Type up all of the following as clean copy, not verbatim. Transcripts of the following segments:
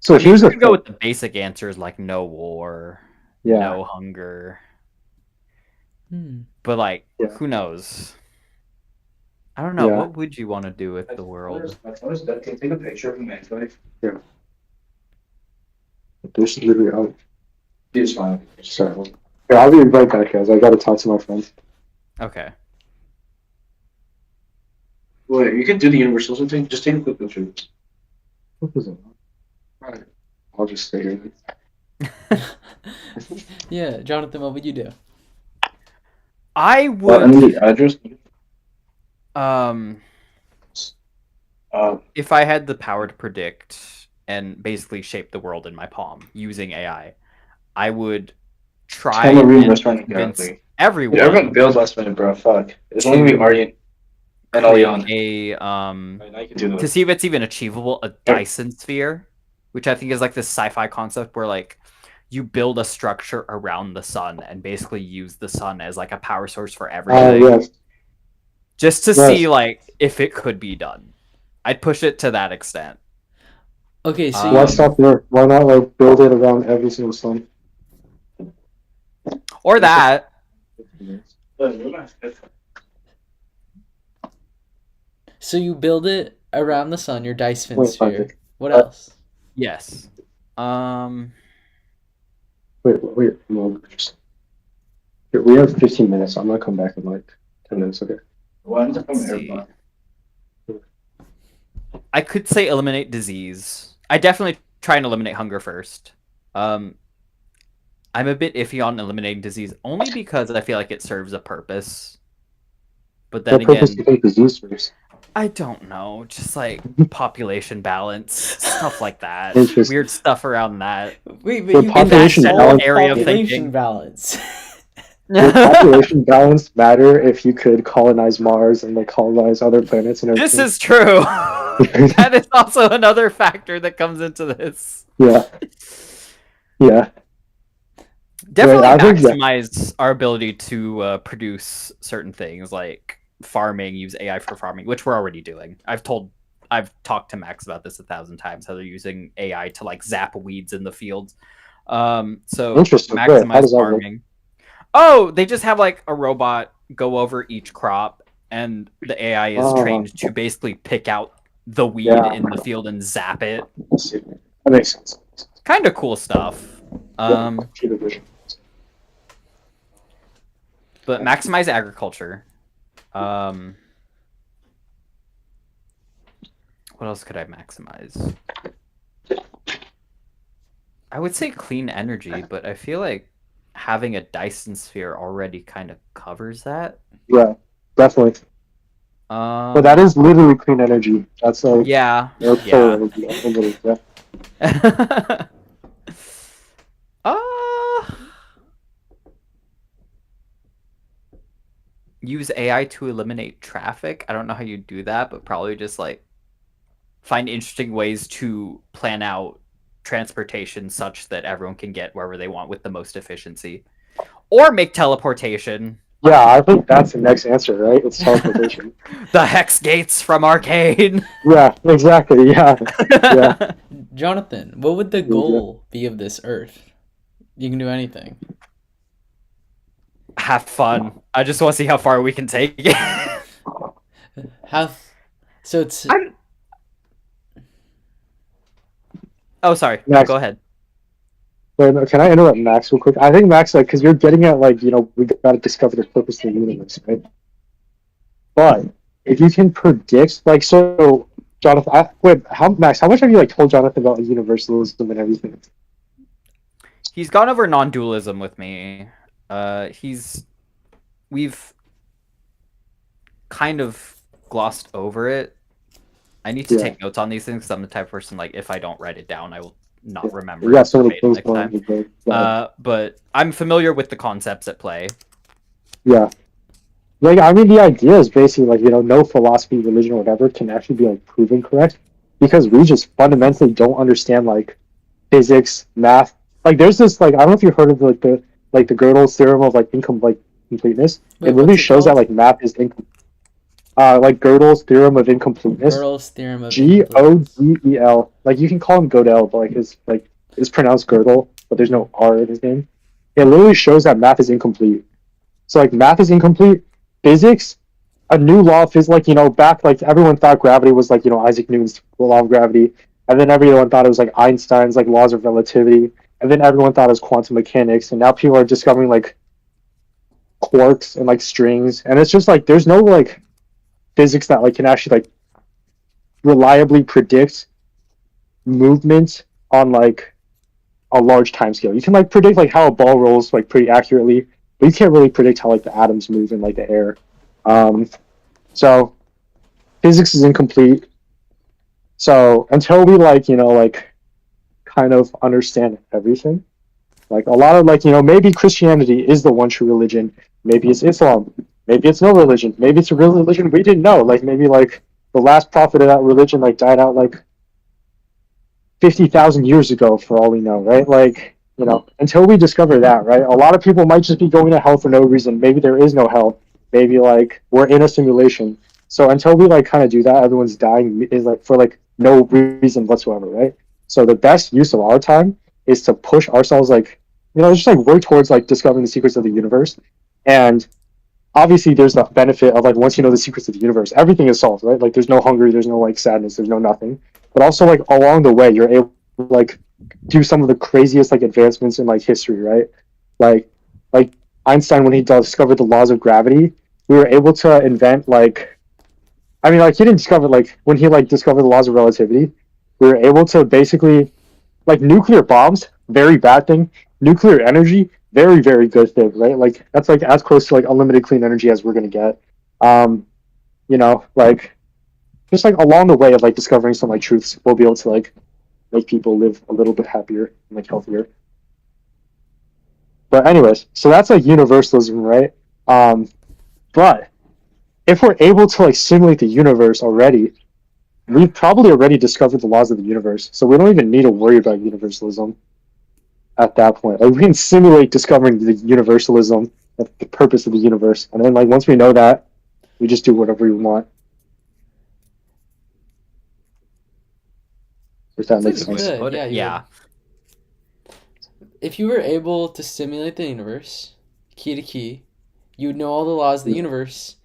So here's you the could go thing. with the basic answers like no war, Yeah, no hunger, but like, yeah, who knows? I don't know. yeah. What would you want to do with the world? My phone is dead. Can you take a picture of him anyway? Yeah. There's literally out. He's fine. Sorry. Yeah, I'll be right back, guys. I gotta talk to my friends. Okay. Wait, you can do the Universalim thing. Just take a quick picture. What is it? Alright. I'll just stay here. Yeah, Jonathan, what would you do? I I would. need the address. If I had the power to predict and basically shape the world in my palm using AI, I would try Tell me and restaurant convince exactly. everyone Everyone bailed last minute, bro. Fuck. It's only gonna be Aryan and create Alian. a I can do to that. see if it's even achievable, a Dyson sphere, which I think is like this sci-fi concept where like you build a structure around the sun and basically use the sun as like a power source for everything, Yes. just to Yes. see like if it could be done. I'd push it to that extent. Okay, so Why you, stop there? Why not like build it around every single sun? Or that. so you build it around the sun, your Dyson Wait, sphere. Patrick. What else? Yes. Wait. No, just... Here, we have 15 minutes. I'm gonna come back in like 10 minutes. Okay. Let's see. I could say eliminate disease. I definitely try and eliminate hunger first. I'm a bit iffy on eliminating disease only because I feel like it serves a purpose. But then What purpose do you think disease serves? I don't know. Just like population balance, stuff like that. Interesting. Weird stuff around that. Wait, Would but you can population solve balance area of population thinking. balance. Would population balance matter if you could colonize Mars and like colonize other planets and everything? This is true. That is also another factor that comes into this. Yeah. Definitely I think maximize our ability to produce certain things like farming, use AI for farming, which we're already doing. I've talked to Max about this 1,000 times, how they're using AI to like zap weeds in the fields. So Interesting. Great. How maximize does that work? farming. Oh, they just have like a robot go over each crop, and the AI is trained to basically pick out the weed in the field and zap it. Let's see. That makes sense. Kind of cool stuff. Computer vision. But maximize agriculture. What else could I maximize? I would say clean energy, but I feel like having a Dyson sphere already kind of covers that. Yeah, definitely. But that is literally clean energy. That's like yeah. energy. Yeah. Use AI to eliminate traffic. I don't know how you do that, but probably just like find interesting ways to plan out transportation such that everyone can get wherever they want with the most efficiency. Or make teleportation. Yeah, I think that's the next answer, right? It's teleportation. The hex gates from Arcane. Yeah, exactly. Yeah. Jonathan, what would the goal be of this Earth? You can do anything. Have fun. I just want to see how far we can take it. So it's. Oh, sorry. Max. Go ahead. Wait, can I interrupt Max real quick? I think Max, like, because you're getting at, like, we got to discover the purpose of the universe, right? But if you can predict, like, so, Jonathan, Max, how much have you, like, told Jonathan about universalism and everything? He's gone over non-dualism with me. We've kind of glossed over it. I need to take notes on these things because I'm the type of person, like, if I don't write it down, I will not remember it next time. But I'm familiar with the concepts at play. Yeah. Like, I mean, the idea is basically, like, no philosophy, religion, or whatever can actually be, like, proven correct because we just fundamentally don't understand, like, physics, math. Like, there's this, like, I don't know if you've heard of, like, the Gödel's theorem of, like, completeness. It really shows that, like, math is incomplete. like Gödel's theorem of incompleteness. Gödel's theorem of incompleteness. Godel. Like you can call him Gödel, but like it's pronounced Gödel, but there's no R in his name. It literally shows that math is incomplete. So like math is incomplete. Physics, a new law of physics, like back like everyone thought gravity was like Isaac Newton's law of gravity, and then everyone thought it was like Einstein's like laws of relativity, and then everyone thought it was quantum mechanics, and now people are discovering like quarks and like strings, and it's just like there's no like physics that like can actually like reliably predict movement on like a large time scale. You can like predict like how a ball rolls like pretty accurately, but you can't really predict how like the atoms move in like the air. So physics is incomplete. So until we like like kind of understand everything, like a lot of like maybe Christianity is the one true religion, maybe it's Islam, maybe it's no religion, maybe it's a real religion we didn't know, like maybe like the last prophet of that religion like died out like 50,000 years ago for all we know, right? Like until we discover that, right, a lot of people might just be going to hell for no reason. Maybe there is no hell, maybe like we're in a simulation. So until we like kind of do that, everyone's dying is like for like no reason whatsoever, right? So the best use of our time is to push ourselves like just like work towards like discovering the secrets of the universe. And obviously there's the benefit of like once you know the secrets of the universe, everything is solved, right? Like there's no hunger, there's no like sadness, there's no nothing. But also like along the way you're able to like do some of the craziest like advancements in like history, right? Like Einstein, when he discovered the laws of gravity, we were able to invent like he didn't discover like when he like discovered the laws of relativity, we were able to basically like nuclear bombs, very bad thing. Nuclear energy, very, very good thing, right? Like that's like as close to like unlimited clean energy as we're gonna get. Like just like along the way of like discovering some like truths, we'll be able to like make people live a little bit happier and like healthier. But anyways, so that's like universalism, right? But if we're able to like simulate the universe already, we've probably already discovered the laws of the universe, so we don't even need to worry about universalism at that point. Like we can simulate discovering the universalism, the purpose of the universe, and then like once we know that, we just do whatever we want. If that makes sense. Good. Yeah. If you were able to simulate the universe, key to key, you would know all the laws of the universe,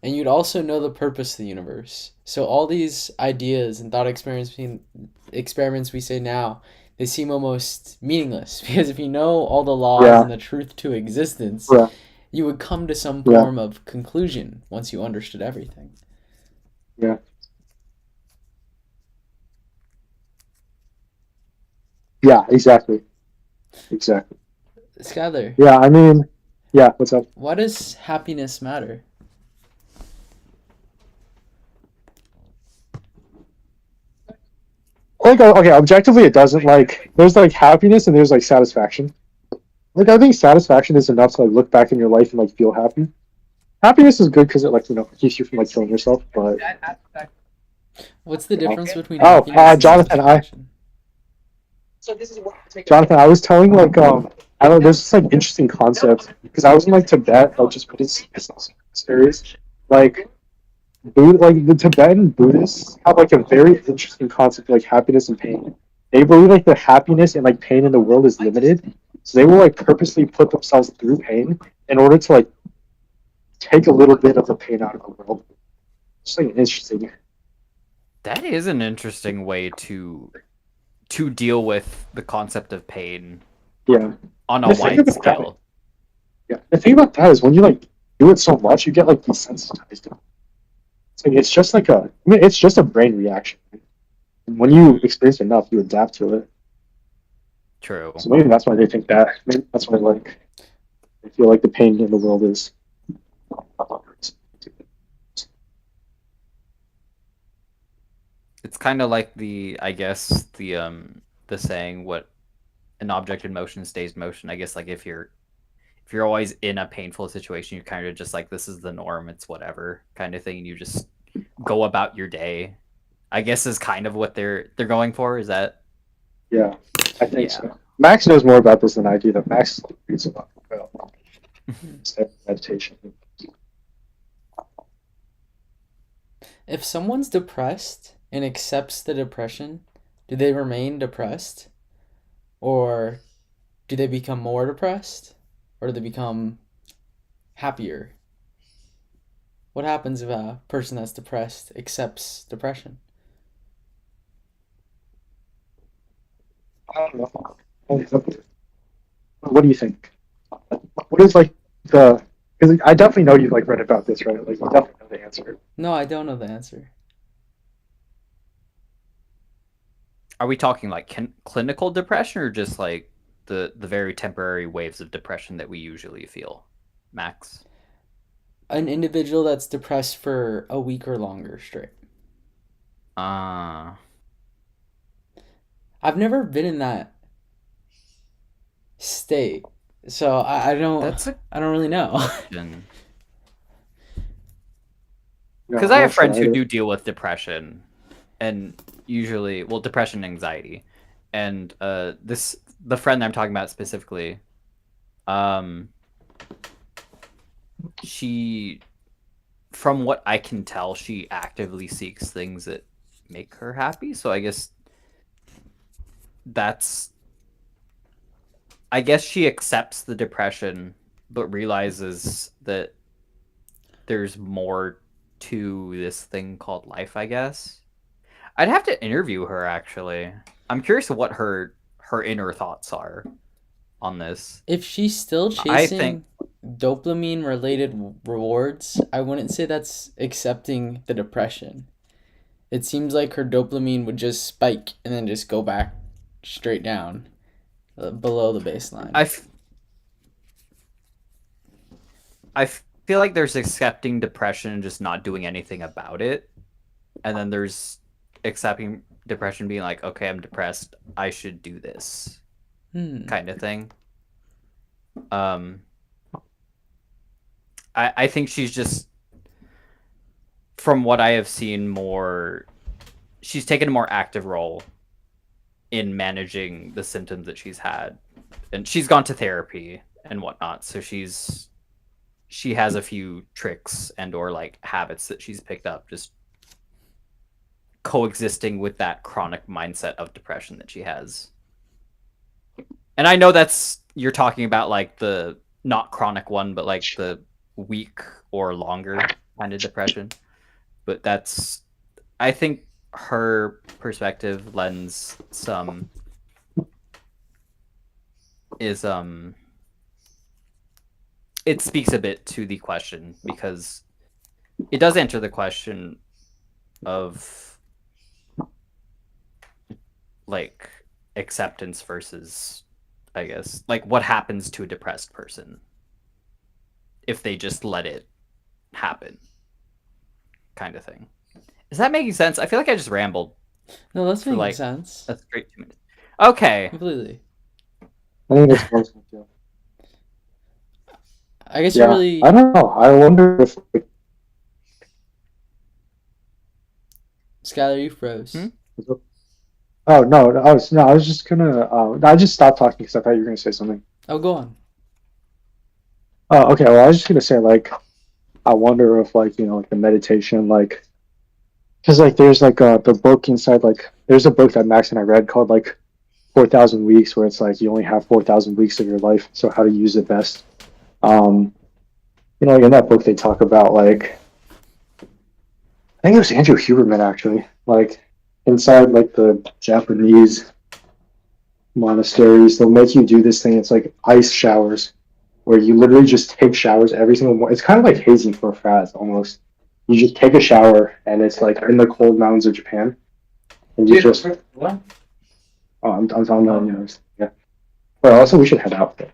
and you'd also know the purpose of the universe. So all these ideas and thought experiments we say now, they seem almost meaningless, because if you know all the laws and the truth to existence, you would come to some form of conclusion once you understood everything. Yeah. Yeah, exactly. Skylar. Yeah, what's up? Why does happiness matter? Like, okay, objectively it doesn't. Like, there's like happiness and there's like satisfaction. Like, I think satisfaction is enough to like look back in your life and like feel happy. Happiness is good because it like keeps you from like killing yourself. But what's the difference between happiness and Jonathan, satisfaction? Jonathan, I was telling like I don't know, there's this like interesting concept because I was in like Tibet, like just Buddhist series, like the Tibetan Buddhists have like a very interesting concept of like happiness and pain. They believe like the happiness and like pain in the world is limited, so they will like purposely put themselves through pain in order to like take a little bit of the pain out of the world. It's like interesting. That is an interesting way to deal with the concept of pain. Yeah. On a wide scale. Yeah. The thing about that is when you like do it so much, you get like desensitized to it. It's like it's just like it's just a brain reaction. When you experience enough, you adapt to it. True. So maybe that's why they think that. Maybe that's why like they feel like the pain in the world is. It's kind of like the saying, what an object in motion stays motion. I guess like if you're always in a painful situation, you're kind of just like, this is the norm, it's whatever kind of thing, and you just go about your day. I guess is kind of what they're going for. Is that? Yeah, I think so. Max knows more about this than I do. Though Max reads a lot about meditation. If someone's depressed and accepts the depression, do they remain depressed? Or do they become more depressed? Or do they become happier? What happens if a person that's depressed accepts depression? I don't know. What do you think? What is like the? Because I definitely know you've like read about this, right? Like you definitely know the answer. No, I don't know the answer. Are we talking like clinical depression or just like the very temporary waves of depression that we usually feel, Max? An individual that's depressed for a week or longer straight. Uh I've never been in that state, so I don't. That's a I don't really know. question. No, Because I'm I not have friends sure who either. do deal with depression, and usually, well, depression and anxiety, and the friend that I'm talking about specifically, um, she, from what I can tell, she actively seeks things that make her happy. So I guess that's, I guess she accepts the depression, but realizes that there's more to this thing called life, I guess. I'd have to interview her actually. I'm curious what her inner thoughts are on this. If she's still I think chasing dopamine related rewards, I wouldn't say that's accepting the depression. It seems like her dopamine would just spike and then just go back straight down below the baseline. I feel like there's accepting depression and just not doing anything about it. And then there's accepting depression being like, okay, I'm depressed. I should do this kind of thing. I think she's just, from what I have seen, she's taken a more active role in managing the symptoms that she's had. And she's gone to therapy and whatnot. So she has a few tricks and or like habits that she's picked up just coexisting with that chronic mindset of depression that she has. And I know you're talking about like the not chronic one, but like the week or longer kind of depression. But I think her perspective lends some it speaks a bit to the question because it does answer the question of like acceptance versus, I guess, like what happens to a depressed person if they just let it happen, kind of thing. Is that making sense? I feel like I just rambled No, that's for making like sense. a straight 2 minutes. Okay. Completely. I think that's awesome too. I guess Yeah, you're really. I don't know. I wonder if Skylar, you froze. Oh no, I was just gonna. I just stopped talking because I thought you were gonna say something. Oh, go on. Oh, okay. Well, I was just gonna say like, I wonder if like like the meditation like, because like there's like the book inside like there's a book that Max and I read called like 4,000 Weeks where it's like you only have 4,000 weeks of your life, so how to use it best. Like in that book they talk about like I think it was Andrew Huberman actually like inside like the Japanese monasteries they'll make you do this thing. It's like ice showers where you literally just take showers every single morning. It's kind of like hazing for a fast almost. You just take a shower and it's like in the cold mountains of Japan, and you just What? oh I'm talking about yeah. But also we should head out there.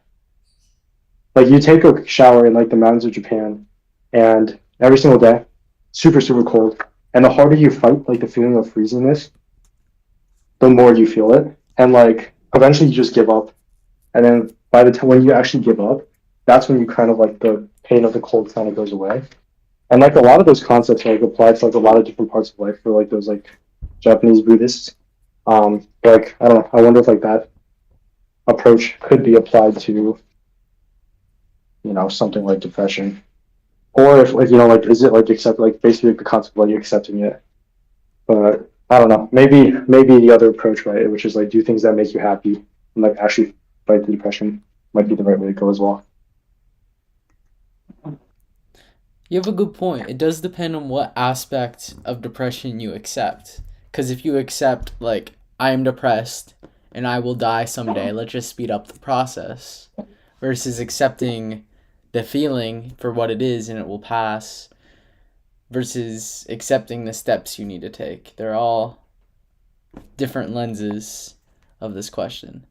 Like you take a shower in like the mountains of Japan, and every single day, super super cold, and the harder you fight like the feeling of freezingness, the more you feel it, and like eventually you just give up, and then by the time when you actually give up, that's when you kind of like the pain of the cold kind of goes away, and like a lot of those concepts like apply to like a lot of different parts of life for like those like Japanese Buddhists. Like I don't know, I wonder if like that approach could be applied to something like depression. or if like like is it like accept like basically the concept of like accepting it. But I don't know. Maybe the other approach, right, which is like do things that make you happy and like actually fight the depression might be the right way to go as well. You have a good point. It does depend on what aspect of depression you accept. Because if you accept, like, I am depressed and I will die someday, let's just speed up the process. Versus accepting the feeling for what it is and it will pass. Versus accepting the steps you need to take. They're all different lenses of this question.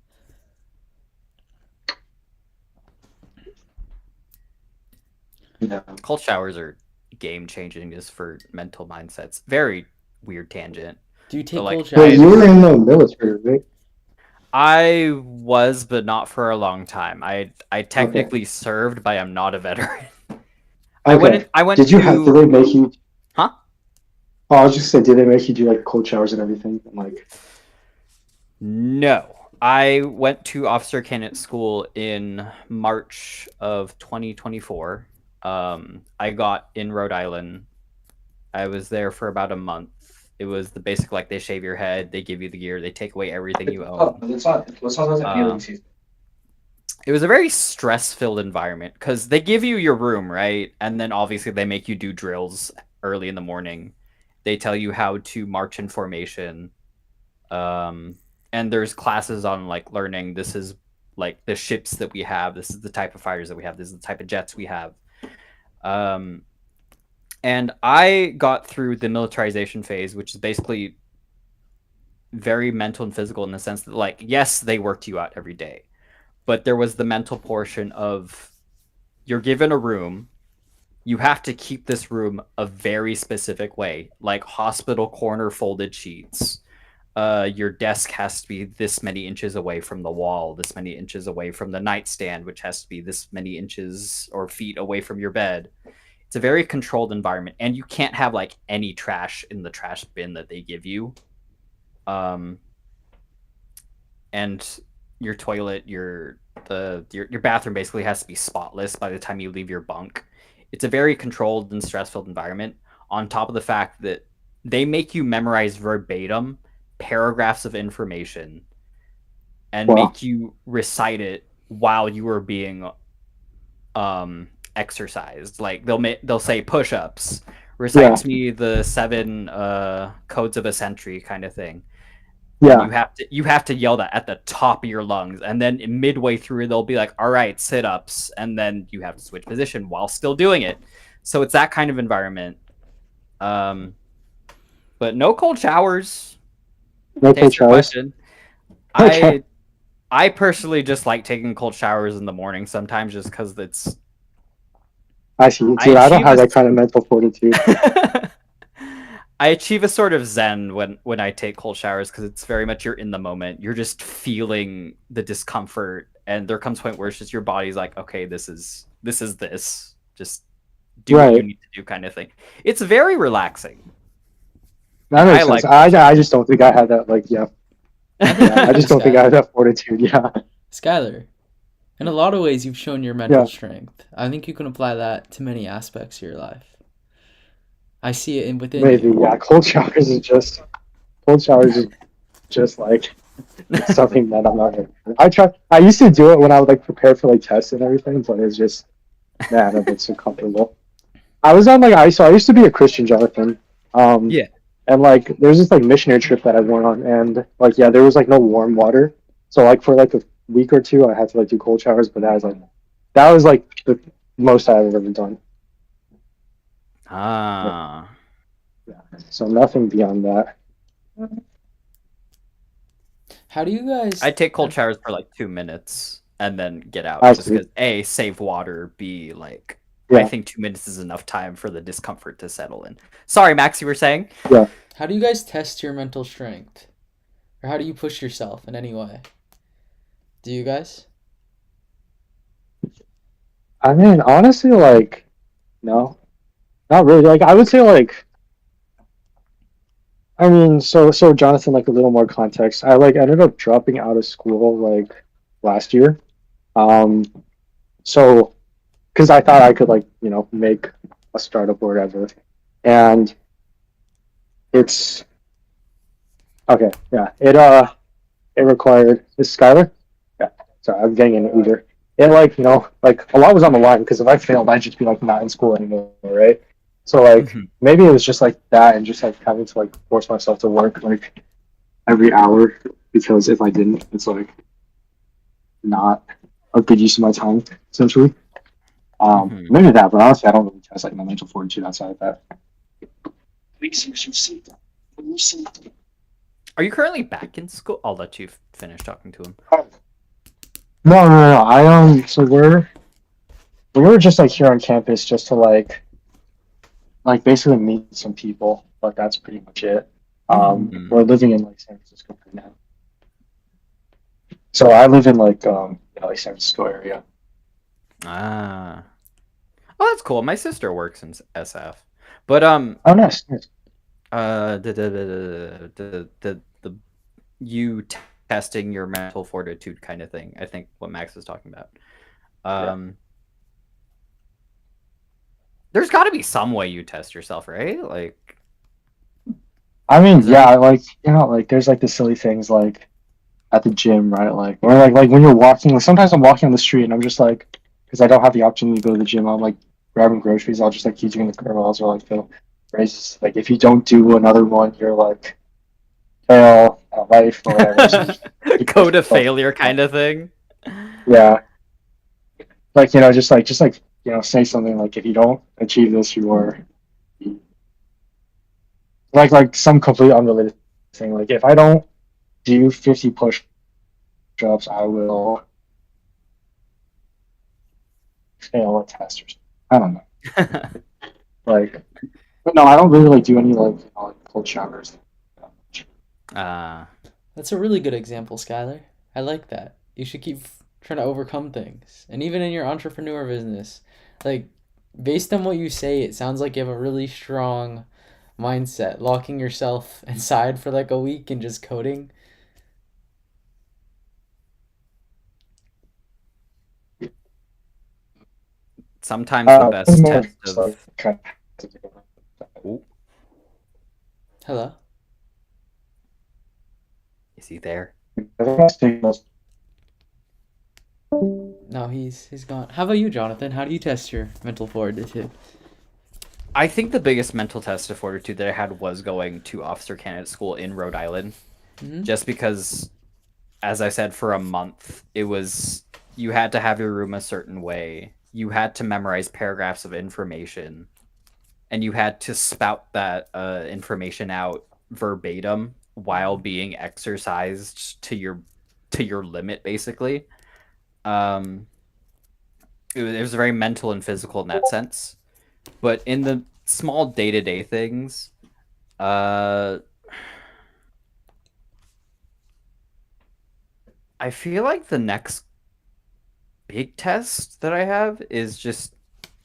Yeah. Cold showers are game changing just for mental mindsets. Very weird tangent. Do you take But, like, cold Well, showers? you were in the military, right? I was, but not for a long time. I technically served, but I'm not a veteran. Okay. I went Did you to have? Did they make you? Huh? Oh, I was just saying, did they make you do like cold showers and everything? And like, No. I went to officer candidate school in March of 2024. I got in Rhode Island. I was there for about a month. It was the basic, like, they shave your head, they give you the gear, they take away everything you own. Let's not Um, It was a very stress-filled environment because they give you your room, right? And then obviously they make you do drills early in the morning. They tell you how to march in formation. And there's classes on like learning this is like the ships that we have, this is the type of fighters that we have, this is the type of jets we have. And I got through the militarization phase, which is basically very mental and physical in the sense that, like, yes, they worked you out every day, but there was the mental portion of you're given a room, you have to keep this room a very specific way, like hospital corner folded sheets. Your desk has to be this many inches away from the wall, this many inches away from the nightstand, which has to be this many inches or feet away from your bed. It's a very controlled environment, and you can't have like any trash in the trash bin that they give you. And your toilet, your bathroom basically has to be spotless by the time you leave your bunk. It's a very controlled and stress-filled environment. On top of the fact that they make you memorize verbatim paragraphs of information and make you recite it while you are being exercised. Like they'll say push-ups, recite to me the 7 codes of a century kind of thing. yeah, And you have to yell that at the top of your lungs, and then midway through they'll be like, all right, sit-ups, and then you have to switch position while still doing it. So it's that kind of environment. But no cold showers. no cold showers. I personally just like taking cold showers in the morning sometimes, just because it's. I see. Dude, I don't have that kind of mental fortitude. I achieve a sort of zen when I take cold showers because it's very much you're in the moment. You're just feeling the discomfort, and there comes a point where it's just your body's like, okay, this is this. Just do what you need to do, kind of thing. It's very relaxing. That makes sense. I just don't think I had that. Like, I just don't think I had that fortitude. Yeah, Skylar, in a lot of ways, you've shown your mental strength. I think you can apply that to many aspects of your life. I see it within maybe you. yeah. Cold showers is just like something that I'm not. I used to do it when I would like prepare for like tests and everything, but it's just it's uncomfortable. I was on like I used to be a Christian, Jonathan. Yeah. And like there's this like missionary trip that I went on, and like there was like no warm water, so like for like a week or two I had to like do cold showers, but that was like the most I've ever done. Ah. Yeah. So nothing beyond that. How do you guys? I take cold showers for like 2 minutes and then get out, just because A, save water, B, like I think 2 minutes is enough time for the discomfort to settle in. Sorry, Max, you were saying? Yeah. How do you guys test your mental strength? Or how do you push yourself in any way? Do you guys? I mean, honestly, like, no, not really. Like, I would say, like, I mean, so Jonathan, like, a little more context. I like ended up dropping out of school like last year, so because I thought I could like make a startup or whatever, and it's okay. Yeah, it required is Skylar. Yeah, sorry, I'm getting an Uber. It like like a lot was on the line because if I failed, I'd just be like not in school anymore, right? So like maybe it was just like that, and just like having to like force myself to work like every hour because if I didn't, it's like not a good use of my time essentially. Maybe that, but honestly, I don't really test like my mental fortitude outside of that. Are you currently back in school? I'll let you finish talking to him. No. So we were just like here on campus just to like basically meet some people, but that's pretty much it. We're living in like San Francisco right now. So I live in like like San Francisco area. Ah. Oh, that's cool. My sister works in SF. But Oh, nice. the you testing your mental fortitude kind of thing. I think what Max was talking about. There's got to be some way you test yourself, right? Like, I mean, yeah, like like there's like the silly things like at the gym, right? Like or like when you're walking. Like, sometimes I'm walking on the street and I'm just like, because I don't have the opportunity to go to the gym. I'm like grabbing groceries. I'll just like keep doing the curls or like the raises. Like if you don't do another one, you're like fail at life or whatever. So go to failure kind of thing. Yeah. Like just like say something like if you don't achieve this, you are like some complete unrelated thing. Like if I don't do 50 push-ups, I will fail a test or something. I don't know. Like, but no, I don't really like do any like cold showers. That's a really good example, Skylar. I like that. You should keep trying to overcome things, and even in your entrepreneur business, like based on what you say, it sounds like you have a really strong mindset. Locking yourself inside for like a week and just coding. Sometimes the best test of. Hello? Is he there? No, he's gone. How about you, Jonathan? How do you test your mental fortitude? I think the biggest mental test of fortitude that I had was going to officer candidate school in Rhode Island. Just because, as I said, for a month, it was you had to have your room a certain way. You had to memorize paragraphs of information, and you had to spout that information out verbatim while being exercised to your limit, basically. It was very mental and physical in that sense. But in the small day-to-day things, I feel like the next big test that I have is just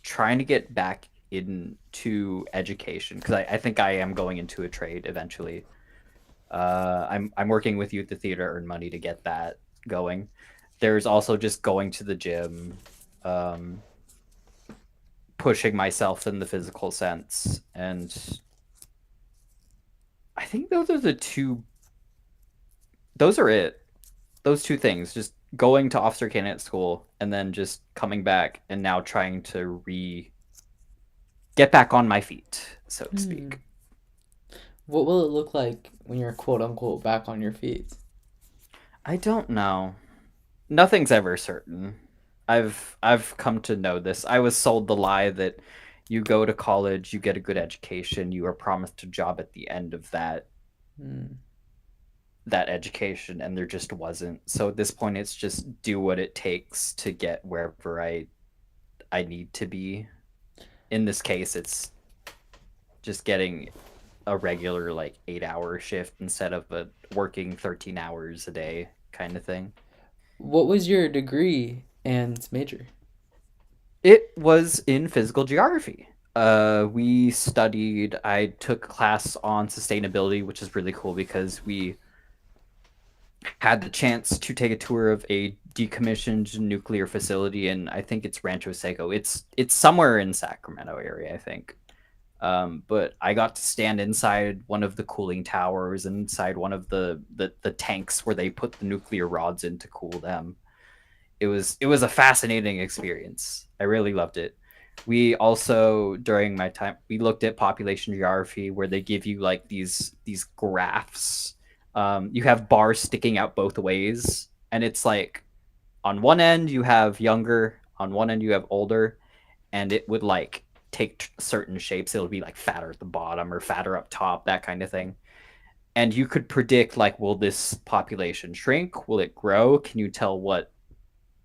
trying to get back into education because I think I am going into a trade eventually. I'm working with Youth the Theater to earn money to get that going. There's also just going to the gym, pushing myself in the physical sense, and I think those are it. Those two things, just going to officer candidate school and then just coming back and now trying to get back on my feet, so to speak. What will it look like when you're quote unquote back on your feet? I don't know. Nothing's ever certain. I've come to know this. I was sold the lie that you go to college, you get a good education, you are promised a job at the end of that education, and there just wasn't. So at this point, it's just do what it takes to get wherever I need to be. In this case, it's just getting a regular 8-hour shift instead of working 13 hours a day kind of thing. What was your degree and major? It was in physical geography. I took a class on sustainability, which is really cool because had the chance to take a tour of a decommissioned nuclear facility, and I think it's Rancho Seco. It's somewhere in Sacramento area, I think. But I got to stand inside one of the cooling towers, inside one of the tanks where they put the nuclear rods in to cool them. It was a fascinating experience. I really loved it. We also, during my time, we looked at population geography, where they give you like these graphs. You have bars sticking out both ways, and it's like on one end you have younger, on one end you have older, and it would like take certain shapes. It'll be like fatter at the bottom or fatter up top, that kind of thing. And you could predict, like, will this population shrink? Will it grow? Can you tell what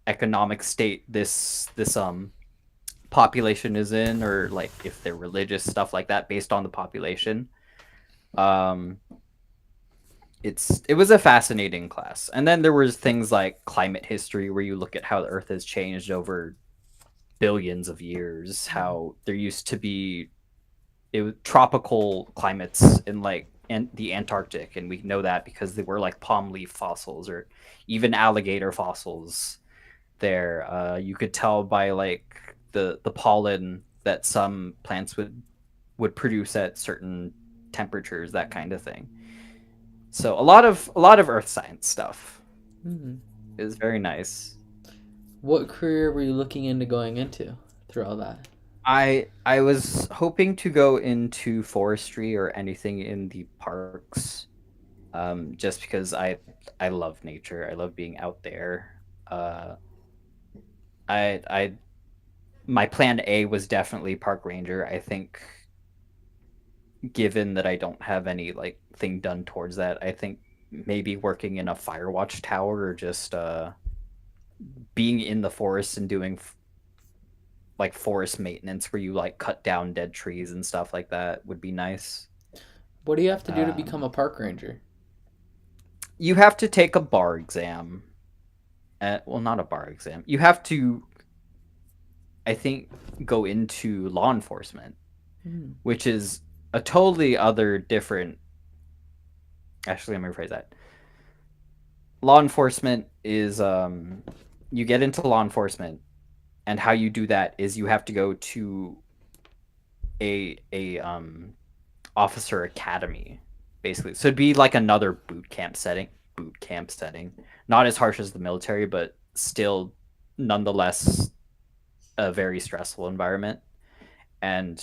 economic state this population is in, or like if they're religious, stuff like that, based on the population. Um, it was a fascinating class. And then there was things like climate history, where you look at how the Earth has changed over billions of years. How there used to be tropical climates in like the Antarctic, and we know that because they were like palm leaf fossils or even alligator fossils there. You could tell by like the pollen that some plants would produce at certain temperatures, that kind of thing. So a lot of earth science stuff Mm-hmm. is very nice. What career were you looking into going into through all that? I was hoping to go into forestry or anything in the parks, just because I love nature. I love being out there. Uh, I my plan A was definitely park ranger. I think, given that I don't have any like thing done towards that, I think maybe working in a fire watch tower, or just being in the forest and doing like forest maintenance, where you like cut down dead trees and stuff like that, would be nice. What do you have to do to become Um, a park ranger? you have to take a bar exam. Well, not a bar exam. You have to, I think, go into law enforcement, Mm. which is a totally other different. Actually, let me rephrase that. Law enforcement is you get into law enforcement, and how you do that is you have to go to a officer academy, basically. So it'd be like another boot camp setting, not as harsh as the military, but still nonetheless a very stressful environment. And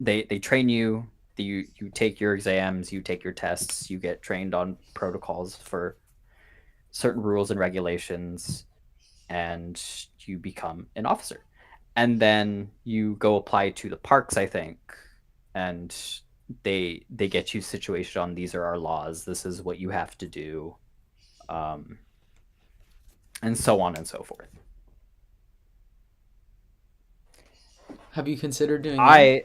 they train you. You take your exams, you take your tests, you get trained on protocols for certain rules and regulations, and you become an officer. And then you go apply to the parks, I think, and they get you situated on, these are our laws, this is what you have to do, um, and so on and so forth. Have you considered doing that? I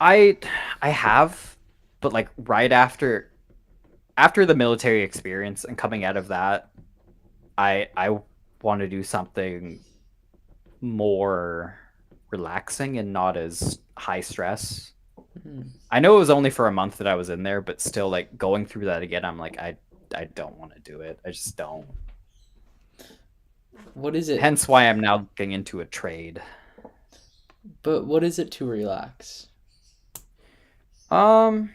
I have, but like right after the military experience and coming out of that, I want to do something more relaxing and not as high stress. Mm. I know it was only for a month that I was in there, but still, like, going through that again, I'm like, I don't want to do it. I just don't. What is it? Hence why I'm now looking into a trade. But what is it to relax? Um,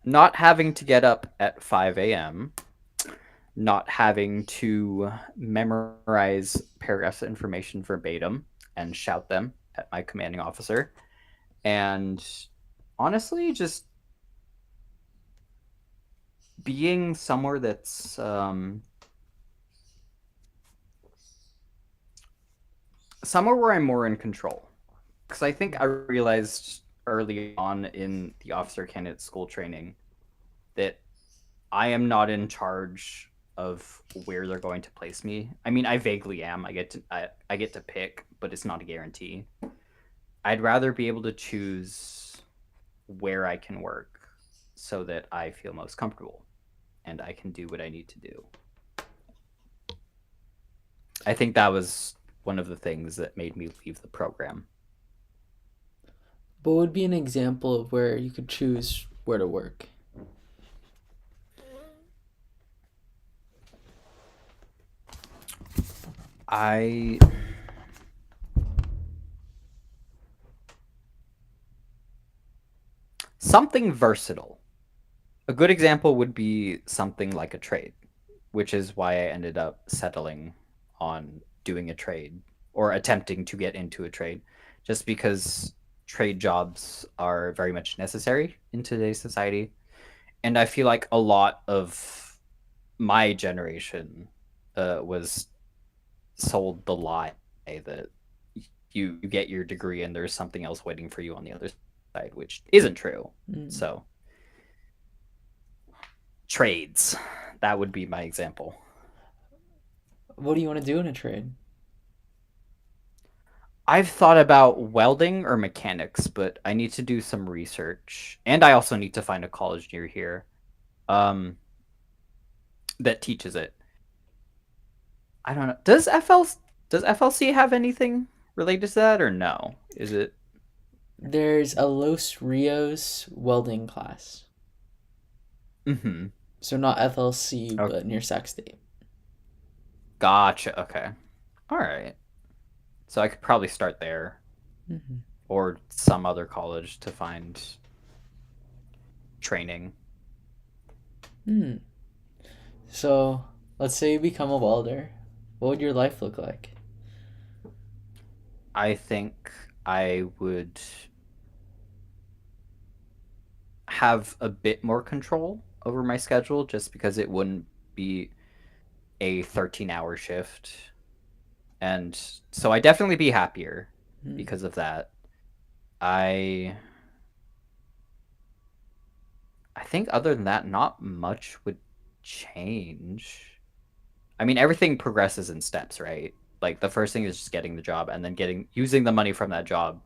not having to get up at 5 a.m., not having to memorize paragraphs of information verbatim and shout them at my commanding officer, and honestly, just being somewhere that's somewhere where I'm more in control. Because I think I realized early on in the officer candidate school training that I am not in charge of where they're going to place me. I mean, I vaguely am. I get to pick, but it's not a guarantee. I'd rather be able to choose where I can work, so that I feel most comfortable and I can do what I need to do. I think that was one of the things that made me leave the program. What would be an example of where you could choose where to work? I something versatile. A good example would be something like a trade, which is why I ended up settling on doing a trade or attempting to get into a trade, just because trade jobs are very much necessary in today's society. And I feel like a lot of my generation was sold the lie that you get your degree and there's something else waiting for you on the other side, which isn't true. So trades, that would be my example. What do you want to do in a trade? I've thought about welding or mechanics, but I need to do some research, and I also need to find a college near here that teaches it. I don't know. Does FLC have anything related to that or no? Is it? There's a Los Rios welding class. Mm-hmm. So not FLC, Okay. but near Sac State. Gotcha. Okay. All right. So I could probably start there Mm-hmm. or some other college to find training. So let's say you become a welder. What would your life look like? I think I would have a bit more control over my schedule just because it wouldn't be a 13-hour shift. And so I definitely be happier because of that. I think other than that, not much would change. I mean, everything progresses in steps, right? Like the first thing is just getting the job and then using the money from that job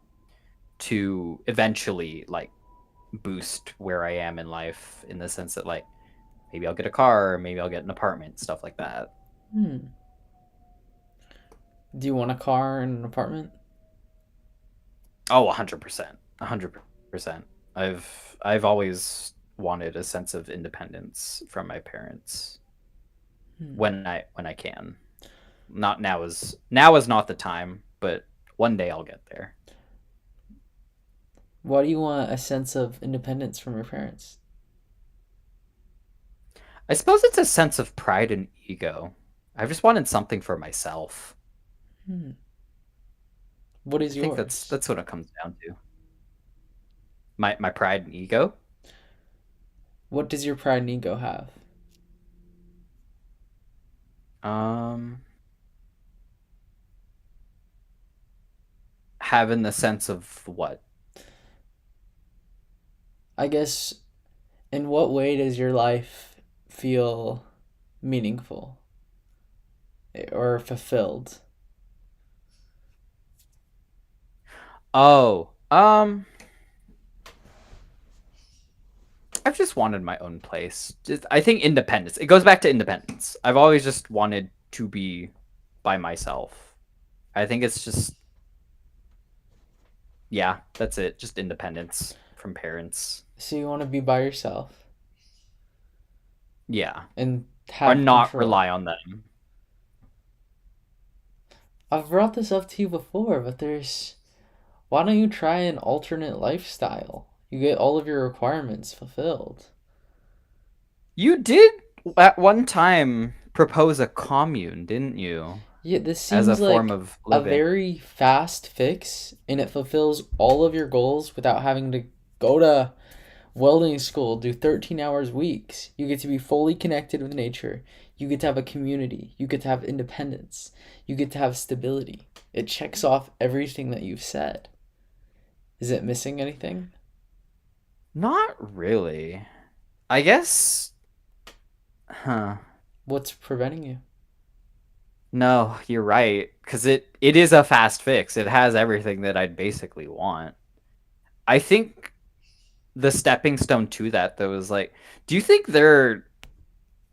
to eventually like boost where I am in life in the sense that like maybe I'll get a car, or maybe I'll get an apartment, stuff like that. Do you want a car and an apartment? Oh, 100%. 100%. I've always wanted a sense of independence from my parents when I can. Not now is not the time, but one day I'll get there. Why do you want a sense of independence from your parents? I suppose it's a sense of pride and ego. I just wanted something for myself. What is I think yours? that's what it comes down to. My pride and ego. What does your pride and ego have? Having the sense of what? I guess, in what way does your life feel meaningful or fulfilled? Oh, I've just wanted my own place. I think independence. It goes back to independence. I've always just wanted to be by myself. I think it's just, yeah, that's it. Just independence from parents. So you want to be by yourself Yeah. and Or have not control. rely on them. I've brought this up to you before, but why don't you try an alternate lifestyle? You get all of your requirements fulfilled. You did at one time propose a commune, didn't you? Yeah, this As a seems form like of a living. very fast fix, and it fulfills all of your goals without having to go to welding school, do 13 hours weeks. You get to be fully connected with nature. You get to have a community. You get to have independence. You get to have stability. It checks off everything that you've said. Is it missing anything? Not really. I guess. Huh. What's preventing you? No, you're right. Because it is a fast fix. It has everything that I'd basically want. I think the stepping stone to that, though, is like, do you think there are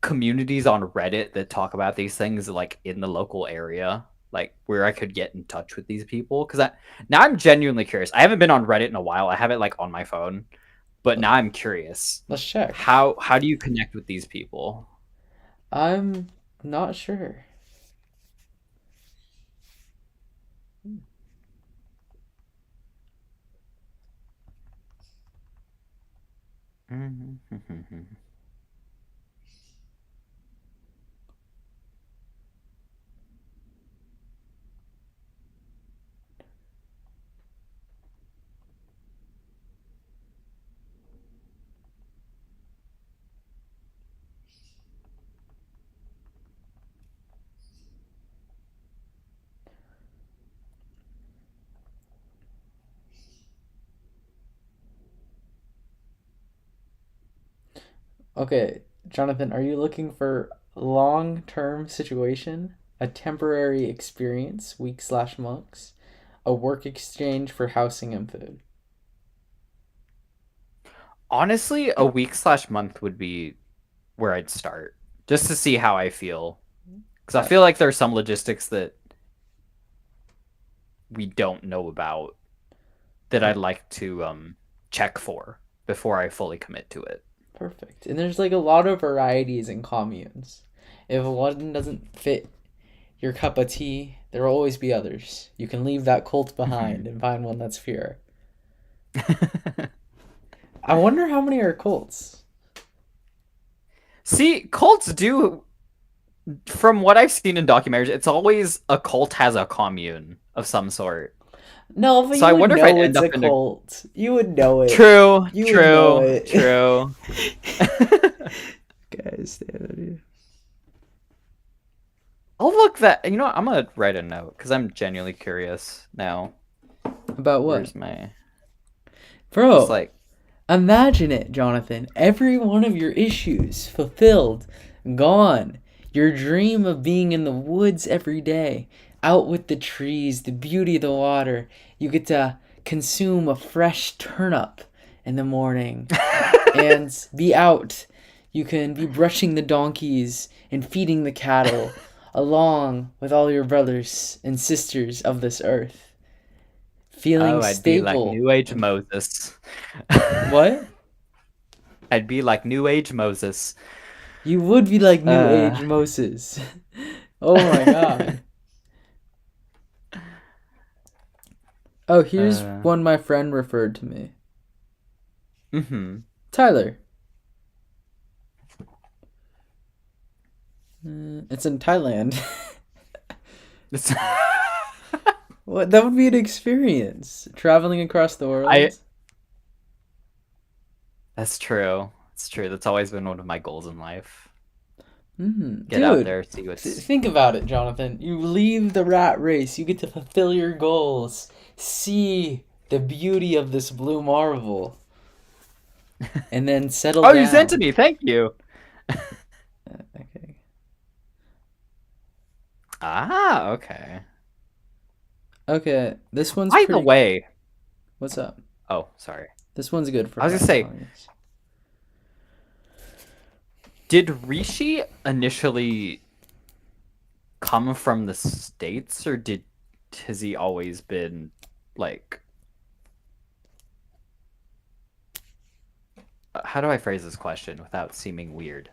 communities on Reddit that talk about these things like in the local area? Like where I could get in touch with these people? Because now I'm genuinely curious. I haven't been on Reddit in a while. I have it like on my phone. But now I'm curious. Let's check. How do you connect with these people? I'm not sure. Okay, Jonathan, are you looking for long-term situation, a temporary experience, week/months, a work exchange for housing and food? Honestly, a week/month would be where I'd start, just to see how I feel. Because I feel like there's some logistics that we don't know about that I'd like to check for before I fully commit to it. Perfect. And there's like a lot of varieties in communes. If one doesn't fit your cup of tea, there will always be others. You can leave that cult behind and find one that's pure. I wonder how many are cults. See, cults do, from what I've seen in documentaries, it's always a cult has a commune of some sort. No, but So I you would wonder if I'd know end it's a up in a- cult. You would know it. True, You would know true, it. true. Guys, dude. I'll look that. You know what? I'm gonna write a note because I'm genuinely curious now. About what? Where's my? Bro, Just like imagine it, Jonathan. Every one of your issues fulfilled, gone. Your dream of being in the woods every day, out with the trees, the beauty of the water. You get to consume a fresh turnip in the morning and be out. You can be brushing the donkeys and feeding the cattle along with all your brothers and sisters of this earth. Feeling I'd be like stable. New Age Moses. What? I'd be like New Age Moses. You would be like New Age Moses. Oh my god. Oh, here's one my friend referred to me. Mm-hmm. Tyler. It's in Thailand. What? That would be an experience. Traveling across the world. That's true. It's true. That's always been one of my goals in life. Dude, Get out there, see what's. Think about it, Jonathan. You leave the rat race. You get to fulfill your goals. See the beauty of this blue marvel. And then settle down. Oh, you sent to me. Thank you. Okay. Ah, okay. Okay, this one's By the way. What's up? Oh, sorry. This one's good for I was gonna say, audience. did Rishi initially come from the States, or has he always been like? How do I phrase this question without seeming weird?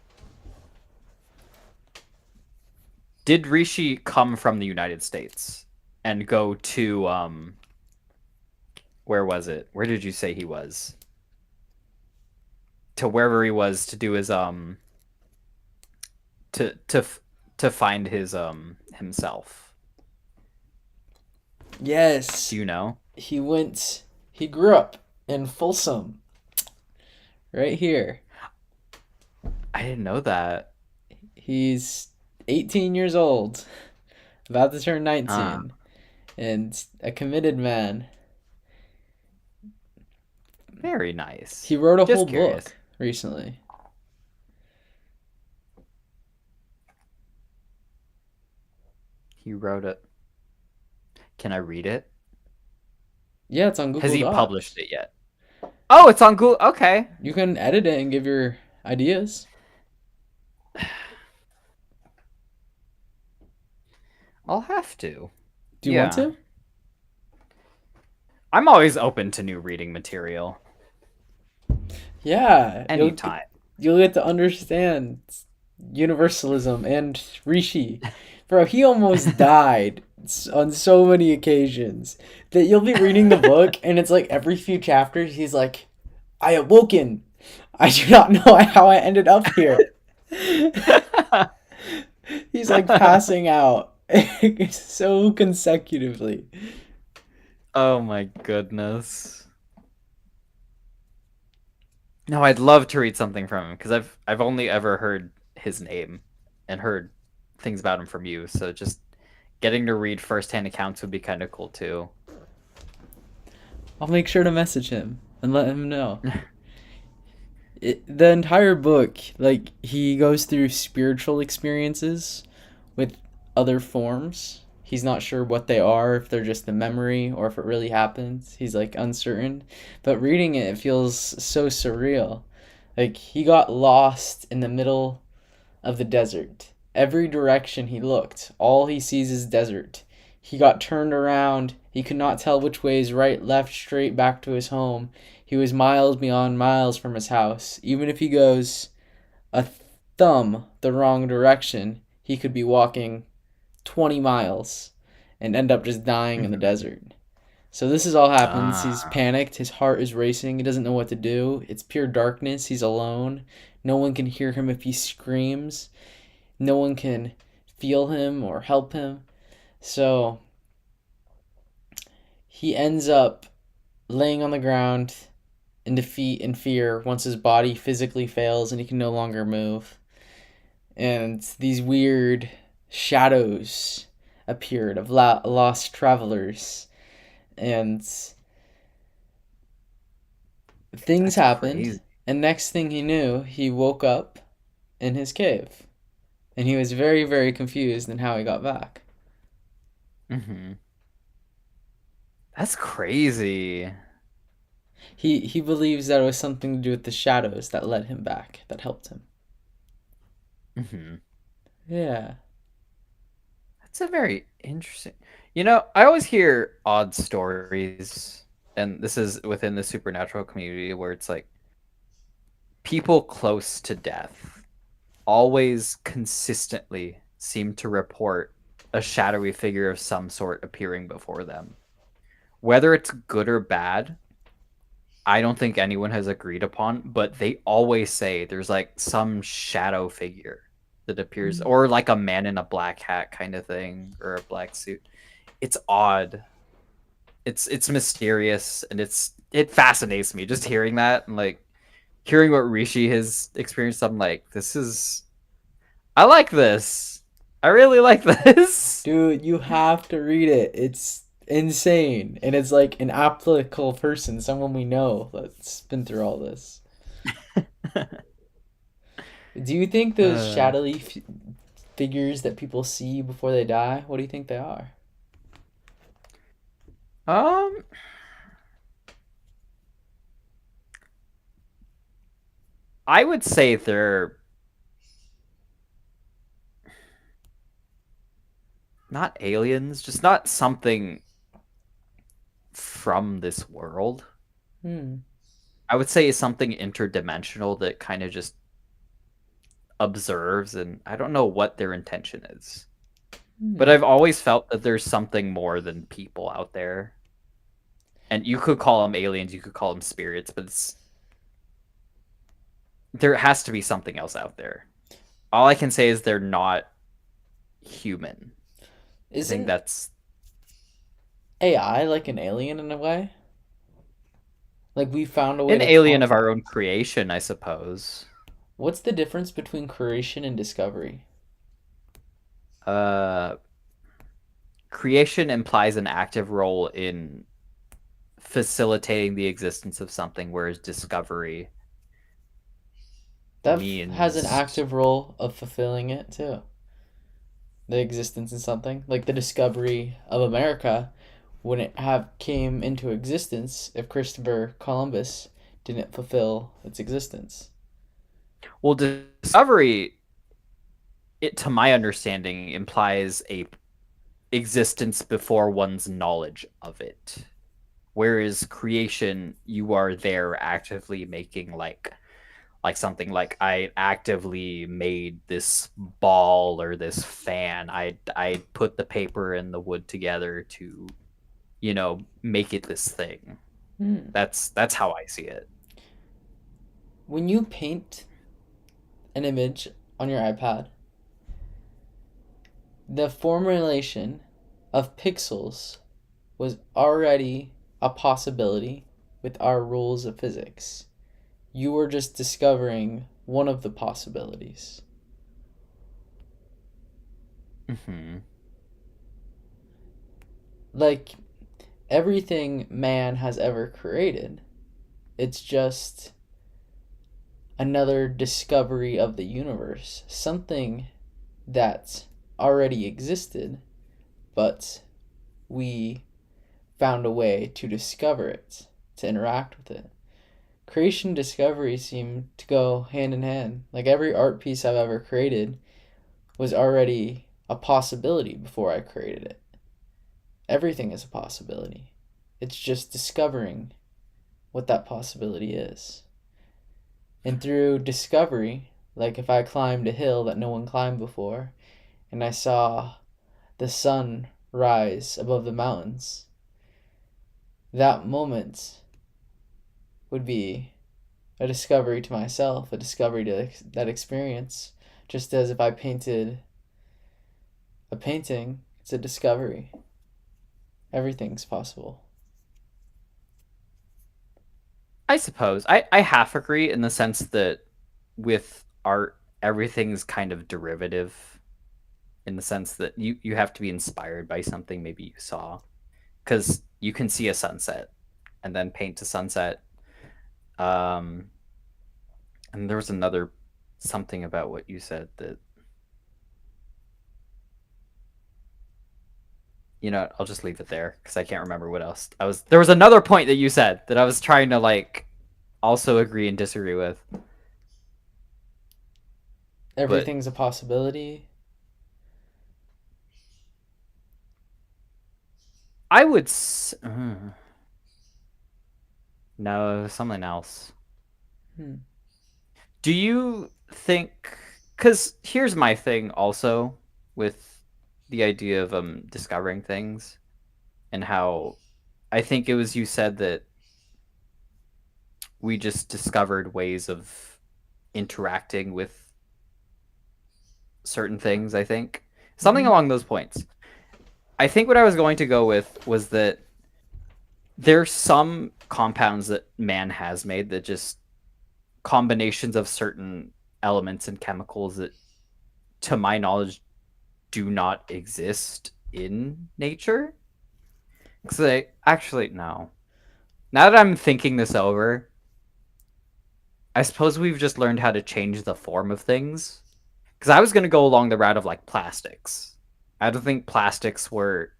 Did Rishi come from the United States and go to where was it? Where did you say he was? To wherever he was to do his to find his himself. Yes. Do you know? He grew up in Folsom. Right here. I didn't know that. He's 18 years old. About to turn 19. And a committed man. Very nice. He wrote a Just whole curious. book recently. He wrote it. Can I read it? Yeah, it's on Google Has he Docs. published it yet? Oh, it's on Google. Okay. You can edit it and give your ideas. I'll have to. Do you want to? I'm always open to new reading material. Yeah. Anytime. You'll get to understand universalism and Rishi. Bro, he almost died on so many occasions that you'll be reading the book and it's like every few chapters he's like, I awoken. I do not know how I ended up here. He's like passing out so consecutively. Oh my goodness. No, I'd love to read something from him because I've only ever heard his name and heard things about him from you. So just getting to read firsthand accounts would be kind of cool too. I'll make sure to message him and let him know. The entire book, like, he goes through spiritual experiences with other forms. He's not sure what they are, if they're just the memory or if it really happens. He's like uncertain. But reading it, it feels so surreal. Like, he got lost in the middle of the desert. Every direction he looked, all he sees is desert. He got turned around. He could not tell which way is right, left, straight back to his home. He was miles beyond miles from his house. Even if he goes a thumb the wrong direction, he could be walking 20 miles and end up just dying in the desert. So this is all happens. He's panicked. His heart is racing. He doesn't know what to do. It's pure darkness. He's alone. No one can hear him if he screams. No one can feel him or help him. So he ends up laying on the ground in defeat and fear once his body physically fails and he can no longer move. And these weird shadows appeared of lost travelers. And things happened. Crazy. And next thing he knew, he woke up in his cave. And he was very, very confused in how he got back. Mm-hmm. That's crazy. He believes that it was something to do with the shadows that led him back, that helped him. Mm-hmm. Yeah. That's a very interesting. You know, I always hear odd stories, and this is within the supernatural community where it's like people close to death always consistently seem to report a shadowy figure of some sort appearing before them. Whether it's good or bad, I don't think anyone has agreed upon, but they always say there's like some shadow figure that appears, or like a man in a black hat kind of thing, or a black suit. It's odd. It's mysterious, and it fascinates me just hearing that, and like hearing what Rishi has experienced. I'm like, I like this. I really like this. Dude, you have to read it. It's insane. And it's like an applicable person, someone we know that's been through all this. Do you think those shadowy figures that people see before they die, what do you think they are? I would say they're not aliens, just not something from this world. I would say something interdimensional that kind of just observes, and I don't know what their intention is. But I've always felt that there's something more than people out there. And you could call them aliens, you could call them spirits, but there has to be something else out there. All I can say is they're not human. I think that's AI like an alien in a way? Like we found a way an to alien of our own creation, I suppose. What's the difference between creation and discovery? Creation implies an active role in facilitating the existence of something, whereas discovery That means has an active role of fulfilling it too. The existence in something. Like the discovery of America wouldn't have came into existence if Christopher Columbus didn't fulfill its existence. Well, discovery, it to my understanding, implies a existence before one's knowledge of it. Whereas creation, you are there actively making like something like I actively made this ball or this fan. I put the paper and the wood together to, make it this thing. That's how I see it. when you paint an image on your iPad, the formulation of pixels was already a possibility with our rules of physics. You were just discovering one of the possibilities. Mm-hmm. Like everything man has ever created, it's just another discovery of the universe, something that already existed, but we found a way to discover it, to interact with it. Creation and discovery seem to go hand in hand. Like every art piece I've ever created was already a possibility before I created it. Everything is a possibility. It's just discovering what that possibility is. And through discovery, like if I climbed a hill that no one climbed before and I saw the sun rise above the mountains, that moment would be a discovery to myself, a discovery to that experience. Just as if I painted a painting, it's a discovery. Everything's possible. I suppose I half agree in the sense that with art, everything's kind of derivative, in the sense that you have to be inspired by something maybe you saw, because you can see a sunset and then paint a sunset. And there was another something about what you said that, I'll just leave it there because I can't remember what else there was another point that you said that I was trying to like also agree and disagree with. Everything's a possibility. I would no, something else. Do you think, because here's my thing also with the idea of discovering things, and how I think it was you said that we just discovered ways of interacting with certain things, I think. Something along those points. I think what I was going to go with was that there's some compounds that man has made that just combinations of certain elements and chemicals that, to my knowledge, do not exist in nature. Because actually, no. Now that I'm thinking this over, I suppose we've just learned how to change the form of things. Because I was going to go along the route of like plastics. I don't think plastics were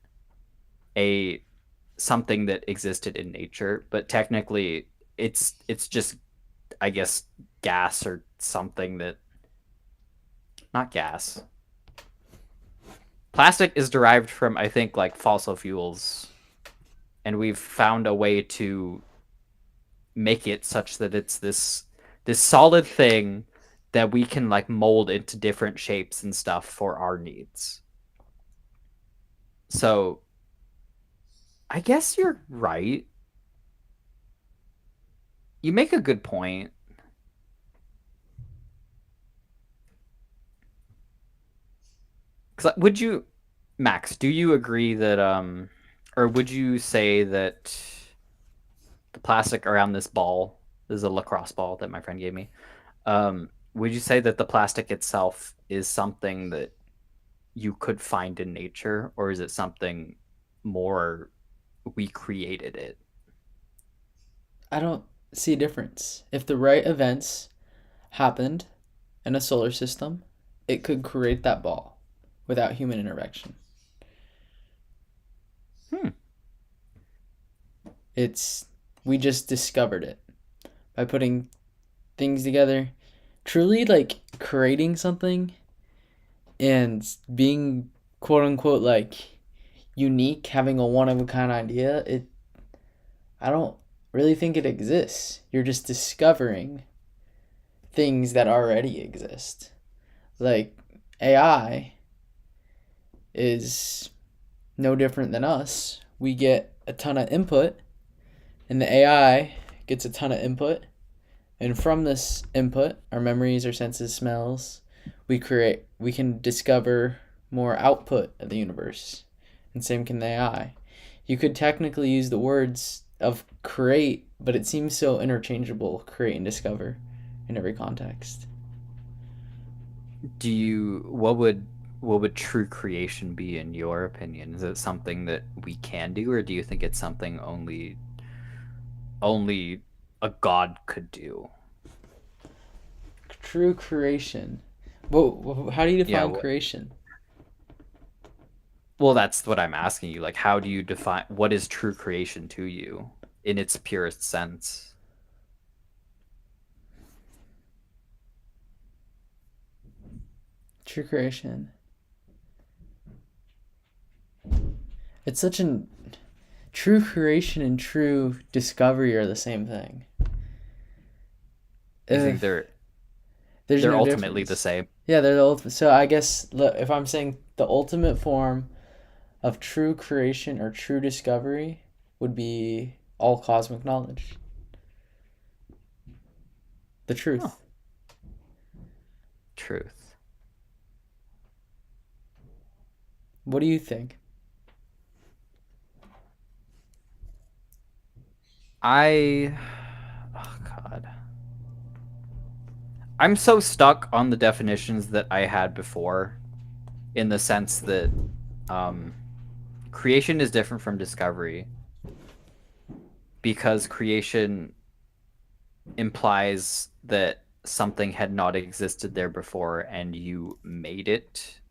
something that existed in nature, but technically it's just, I guess, gas or something that, not gas. Plastic is derived from, I think, like fossil fuels, and we've found a way to make it such that it's this solid thing that we can like mold into different shapes and stuff for our needs. So I guess you're right. You make a good point. Would you, Max, do you agree that or would you say that the plastic around this ball, this is a lacrosse ball that my friend gave me, would you say that the plastic itself is something that you could find in nature, or is it something more we created it? I don't see a difference. If the right events happened in a solar system, it could create that ball without human intervention. We just discovered it by putting things together. Truly, like, creating something and being quote unquote like unique, having a one of a kind idea, I don't really think it exists. You're just discovering things that already exist. Like AI is no different than us. We get a ton of input, and the AI gets a ton of input, And from this input, our memories, our senses, smells, we can discover more output of the universe. And same can the AI. You could technically use the words of create, but it seems so interchangeable, create and discover, in every context. What would true creation be in your opinion? Is it something that we can do, or do you think it's something only a god could do? True creation. Well, how do you define Yeah, creation? well, that's what I'm asking you. Like, how do you define what is true creation to you in its purest sense? True creation. It's such an true creation and true discovery are the same thing. I think they're no ultimately difference. the same. Yeah, they're the ultimate. So I guess if I'm saying the ultimate form of true creation or true discovery would be all cosmic knowledge. The truth. Oh. Truth. What do you think? Oh God. I'm so stuck on the definitions that I had before, in the sense that creation is different from discovery, because creation implies that something had not existed there before and you made it,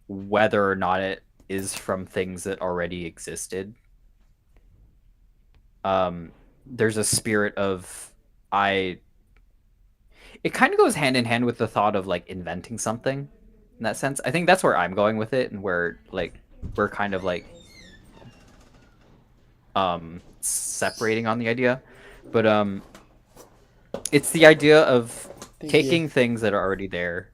whether or not it is from things that already existed. There's a spirit of it kind of goes hand in hand with the thought of like inventing something in that sense. I think that's where I'm going with it, and where like we're kind of like separating on the idea. But it's the idea of taking things that are already there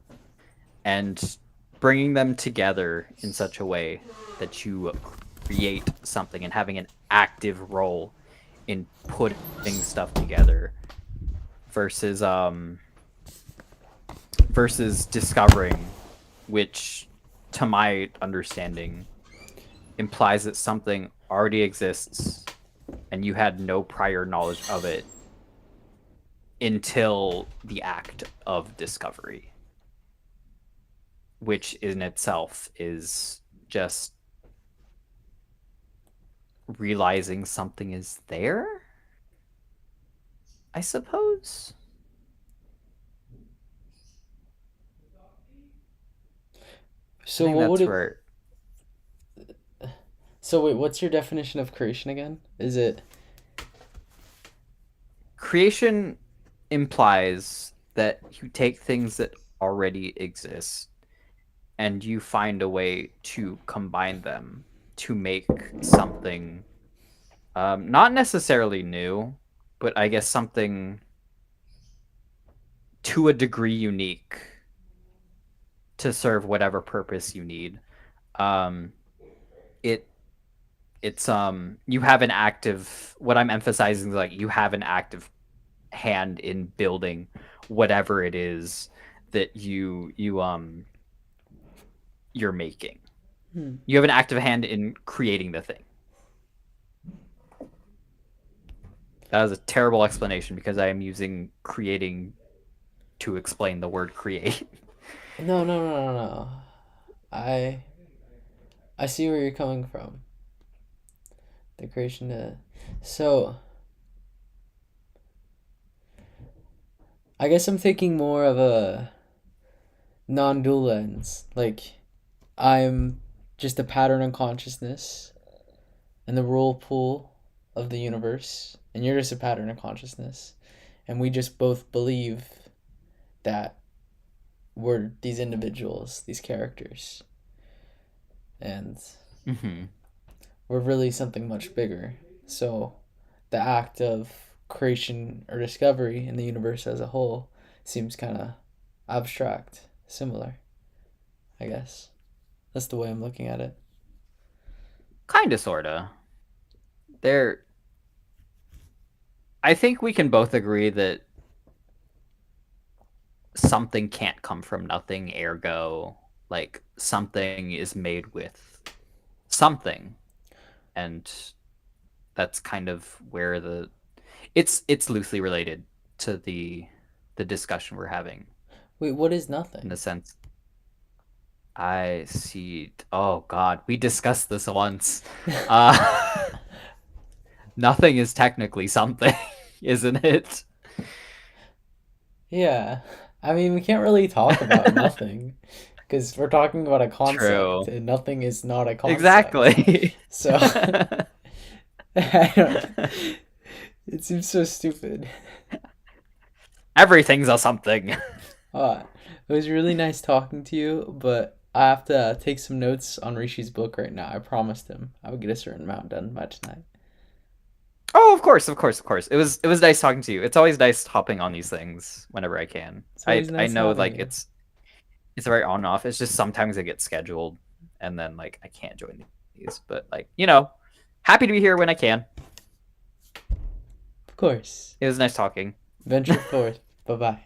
and bringing them together in such a way that you create something, and having an active role in putting stuff together, versus discovering, which to my understanding implies that something already exists and you had no prior knowledge of it until the act of discovery, which in itself is just realizing something is there, I suppose. So what would it? So wait, what's your definition of creation again? Is it creation implies that you take things that already exist and you find a way to combine them to make something not necessarily new, but I guess something to a degree unique to serve whatever purpose you need. It's you have an active, what I'm emphasizing is like you have an active hand in building whatever it is that you're making. You have an active hand in creating the thing. That was a terrible explanation because I am using creating to explain the word create. No. I see where you're coming from. The creation so I guess I'm thinking more of a non-dual lens. Like I'm just a pattern of consciousness and the whirlpool of the universe, and you're just a pattern of consciousness, and we just both believe that we're these individuals, these characters, and we're really something much bigger. So the act of creation or discovery in the universe as a whole seems kind of abstract, similar, I guess. That's the way I'm looking at it. Kinda, sorta. I think we can both agree that something can't come from nothing, ergo, like something is made with something, and that's kind of where it's loosely related to the discussion we're having Wait, what is in nothing? the sense. I see. Oh God, we discussed this once. Nothing is technically something, isn't it? Yeah. I mean, we can't really talk about nothing because we're talking about a concept, True. and nothing is not a concept. Exactly. So, I don't, it seems so stupid. Everything's a something. It was really nice talking to you, but I have to take some notes on Rishi's book right now. I promised him I would get a certain amount done by tonight. Oh, of course, of course, of course. It was nice talking to you. It's always nice hopping on these things whenever I can. It's I always I nice know having like you. it's very on and off. It's just sometimes it gets scheduled and then like I can't join these. But like, happy to be here when I can. Of course. It was nice talking. Venture forth. Bye bye.